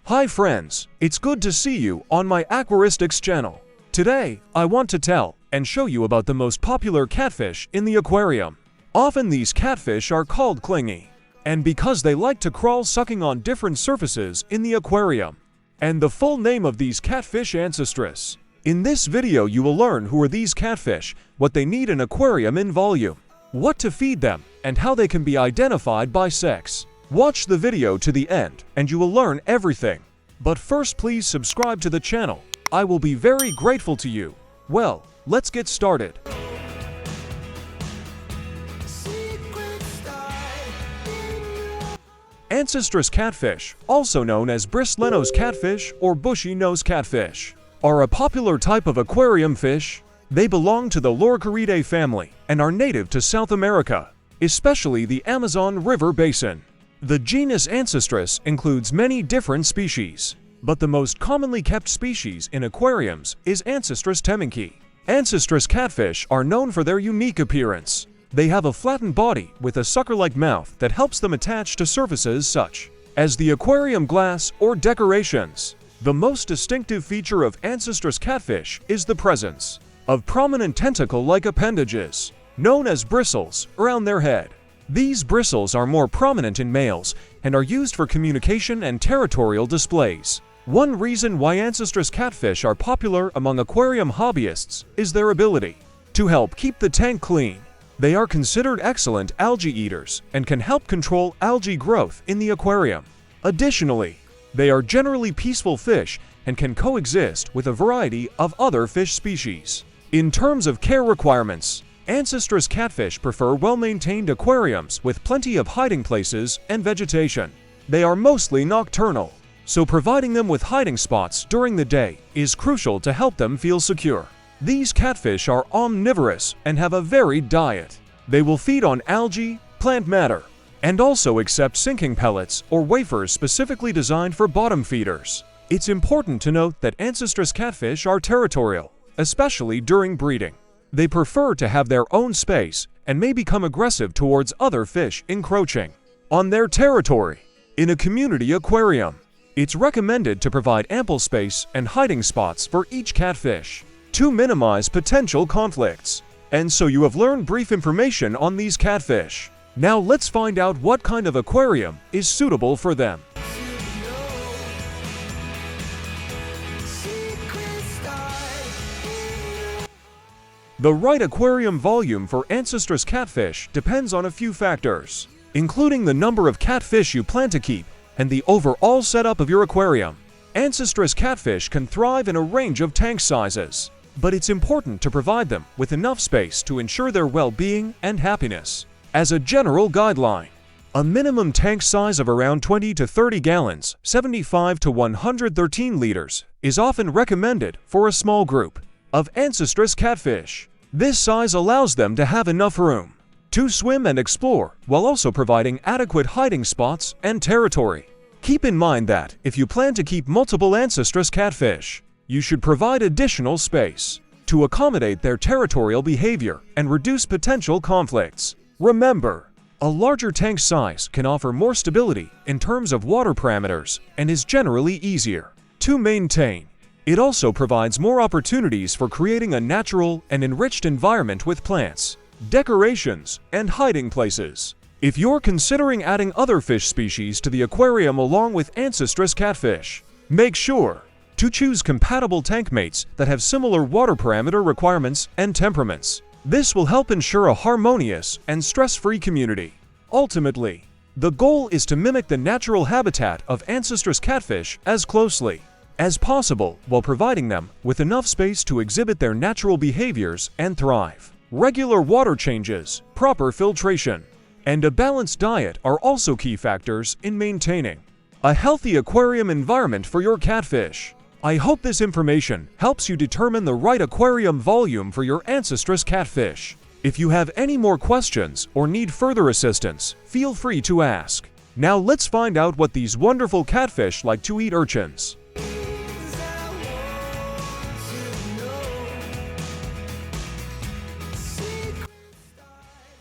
Hi friends, it's good to see you on my Aquaristics channel. Today, I want to tell and show you about the most popular catfish in the aquarium. Often these catfish are called clingy, and because they like to crawl sucking on different surfaces in the aquarium. And the full name of these catfish Ancistrus. In this video you will learn who are these catfish, what they need in aquarium in volume, what to feed them, and how they can be identified by sex. Watch the video to the end and you will learn everything. But first please subscribe to the channel. I will be very grateful to you. Well, let's get started. Ancistrus catfish, also known as bristlenose catfish or bushy nose catfish, are a popular type of aquarium fish. They belong to the Loricariidae family and are native to South America, especially the Amazon River basin. The genus Ancistrus includes many different species, but the most commonly kept species in aquariums is Ancistrus temminckii. Ancistrus catfish are known for their unique appearance. They have a flattened body with a sucker-like mouth that helps them attach to surfaces such as the aquarium glass or decorations. The most distinctive feature of Ancistrus catfish is the presence of prominent tentacle-like appendages, known as bristles, around their head. These bristles are more prominent in males and are used for communication and territorial displays. One reason why Ancistrus catfish are popular among aquarium hobbyists is their ability to help keep the tank clean. They are considered excellent algae eaters and can help control algae growth in the aquarium. Additionally, they are generally peaceful fish and can coexist with a variety of other fish species. In terms of care requirements, Ancistrus catfish prefer well-maintained aquariums with plenty of hiding places and vegetation. They are mostly nocturnal, so providing them with hiding spots during the day is crucial to help them feel secure. These catfish are omnivorous and have a varied diet. They will feed on algae, plant matter, and also accept sinking pellets or wafers specifically designed for bottom feeders. It's important to note that Ancistrus catfish are territorial, especially during breeding. They prefer to have their own space and may become aggressive towards other fish encroaching on their territory. In a community aquarium, it's recommended to provide ample space and hiding spots for each catfish to minimize potential conflicts. And so you have learned brief information on these catfish. Now let's find out what kind of aquarium is suitable for them. The right aquarium volume for Ancistrus catfish depends on a few factors, including the number of catfish you plan to keep and the overall setup of your aquarium. Ancistrus catfish can thrive in a range of tank sizes, but it's important to provide them with enough space to ensure their well-being and happiness. As a general guideline, a minimum tank size of around 20 to 30 gallons, 75 to 113 liters, is often recommended for a small group of Ancistrus catfish. This size allows them to have enough room to swim and explore while also providing adequate hiding spots and territory. Keep in mind that if you plan to keep multiple Ancistrus catfish, you should provide additional space to accommodate their territorial behavior and reduce potential conflicts. Remember, a larger tank size can offer more stability in terms of water parameters and is generally easier to maintain. It also provides more opportunities for creating a natural and enriched environment with plants, decorations, and hiding places. If you're considering adding other fish species to the aquarium along with Ancistrus catfish, make sure to choose compatible tank mates that have similar water parameter requirements and temperaments. This will help ensure a harmonious and stress-free community. Ultimately, the goal is to mimic the natural habitat of Ancistrus catfish as closely as possible while providing them with enough space to exhibit their natural behaviors and thrive. Regular water changes, proper filtration, and a balanced diet are also key factors in maintaining a healthy aquarium environment for your catfish. I hope this information helps you determine the right aquarium volume for your Ancistrus catfish. If you have any more questions or need further assistance, feel free to ask. Now let's find out what these wonderful catfish like to eat. Urchins.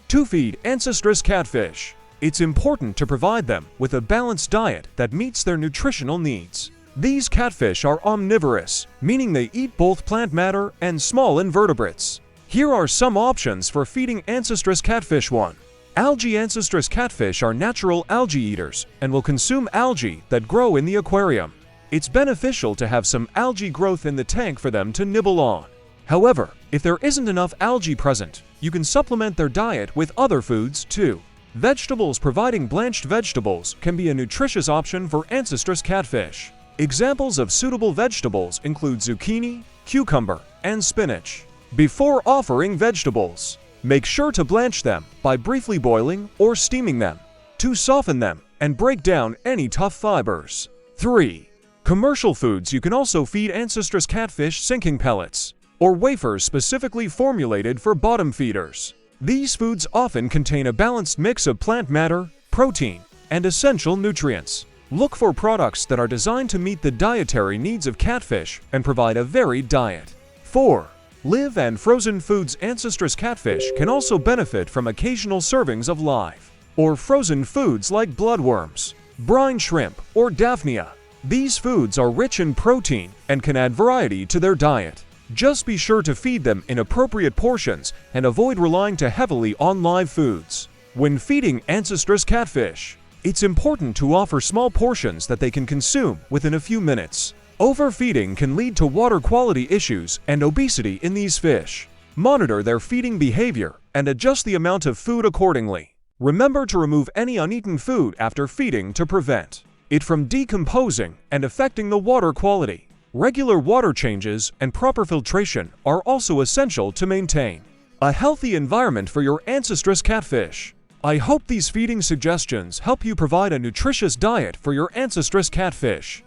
To feed Ancistrus catfish, it's important to provide them with a balanced diet that meets their nutritional needs. These catfish are omnivorous, meaning they eat both plant matter and small invertebrates. Here are some options for feeding Ancistrus catfish. 1. Algae. Ancistrus catfish are natural algae eaters and will consume algae that grow in the aquarium. It's beneficial to have some algae growth in the tank for them to nibble on. However, if there isn't enough algae present, you can supplement their diet with other foods too. Vegetables. Providing blanched vegetables can be a nutritious option for Ancistrus catfish. Examples of suitable vegetables include zucchini, cucumber, and spinach. Before offering vegetables, make sure to blanch them by briefly boiling or steaming them to soften them and break down any tough fibers. 3. Commercial foods. You can also feed Ancistrus catfish sinking pellets or wafers specifically formulated for bottom feeders. These foods often contain a balanced mix of plant matter, protein, and essential nutrients. Look for products that are designed to meet the dietary needs of catfish and provide a varied diet. 4. Live and frozen foods. Ancistrus catfish can also benefit from occasional servings of live or frozen foods like bloodworms, brine shrimp, or daphnia. These foods are rich in protein and can add variety to their diet. Just be sure to feed them in appropriate portions and avoid relying too heavily on live foods. When feeding Ancistrus catfish, it's important to offer small portions that they can consume within a few minutes. Overfeeding can lead to water quality issues and obesity in these fish. Monitor their feeding behavior and adjust the amount of food accordingly. Remember to remove any uneaten food after feeding to prevent it from decomposing and affecting the water quality. Regular water changes and proper filtration are also essential to maintain a healthy environment for your Ancistrus catfish. I hope these feeding suggestions help you provide a nutritious diet for your Ancistrus catfish.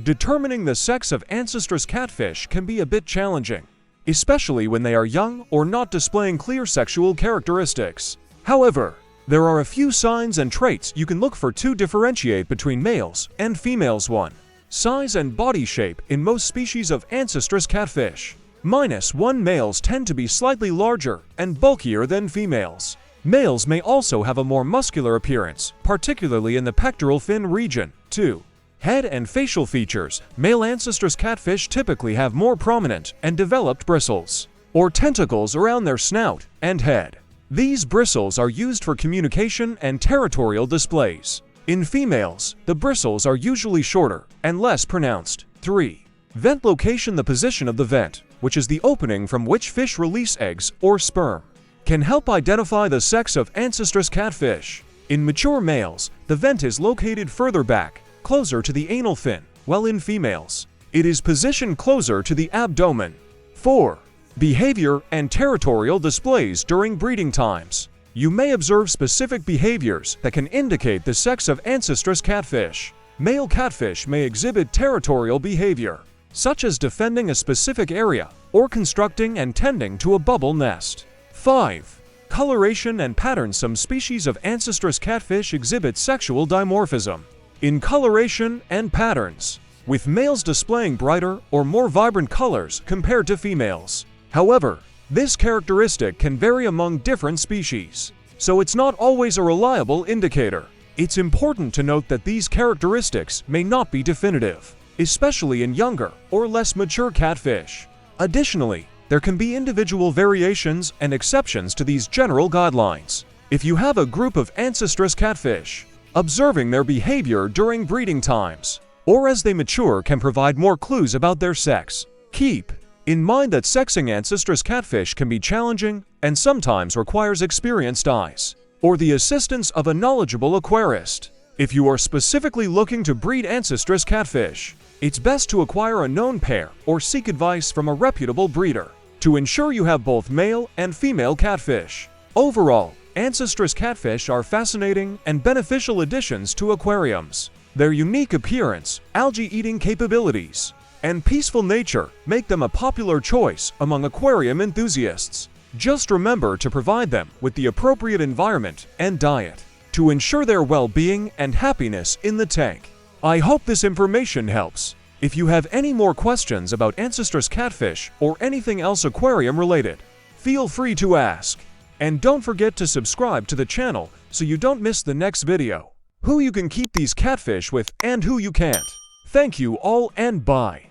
Determining the sex of Ancistrus catfish can be a bit challenging, especially when they are young or not displaying clear sexual characteristics. However, there are a few signs and traits you can look for to differentiate between males and females. 1. Size and body shape. In most species of Ancistrus catfish, -1 males tend to be slightly larger and bulkier than females. Males may also have a more muscular appearance, particularly in the pectoral fin region. 2. Head and facial features. Male Ancistrus catfish typically have more prominent and developed bristles or tentacles around their snout and head. These bristles are used for communication and territorial displays. In females, the bristles are usually shorter and less pronounced. 3. Vent location. The position of the vent, which is the opening from which fish release eggs or sperm, can help identify the sex of Ancistrus catfish. In mature males, the vent is located further back, closer to the anal fin, while in females, it is positioned closer to the abdomen. 4. Behavior and territorial displays. During breeding times, you may observe specific behaviors that can indicate the sex of Ancistrus catfish. Male catfish may exhibit territorial behavior, such as defending a specific area or constructing and tending to a bubble nest. 5. Coloration and patterns. Some species of Ancistrus catfish exhibit sexual dimorphism in coloration and patterns, with males displaying brighter or more vibrant colors compared to females. However, this characteristic can vary among different species, so it's not always a reliable indicator. It's important to note that these characteristics may not be definitive, especially in younger or less mature catfish. Additionally, there can be individual variations and exceptions to these general guidelines. If you have a group of Ancistrus catfish, observing their behavior during breeding times or as they mature can provide more clues about their sex. Keep in mind that sexing Ancistrus catfish can be challenging and sometimes requires experienced eyes or the assistance of a knowledgeable aquarist. If you are specifically looking to breed Ancistrus catfish, it's best to acquire a known pair or seek advice from a reputable breeder to ensure you have both male and female catfish. Overall, Ancistrus catfish are fascinating and beneficial additions to aquariums. Their unique appearance, algae-eating capabilities, and peaceful nature make them a popular choice among aquarium enthusiasts. Just remember to provide them with the appropriate environment and diet to ensure their well-being and happiness in the tank. I hope this information helps. If you have any more questions about Ancistrus catfish or anything else aquarium related, feel free to ask. And don't forget to subscribe to the channel so you don't miss the next video. Who you can keep these catfish with and who you can't. Thank you all and bye.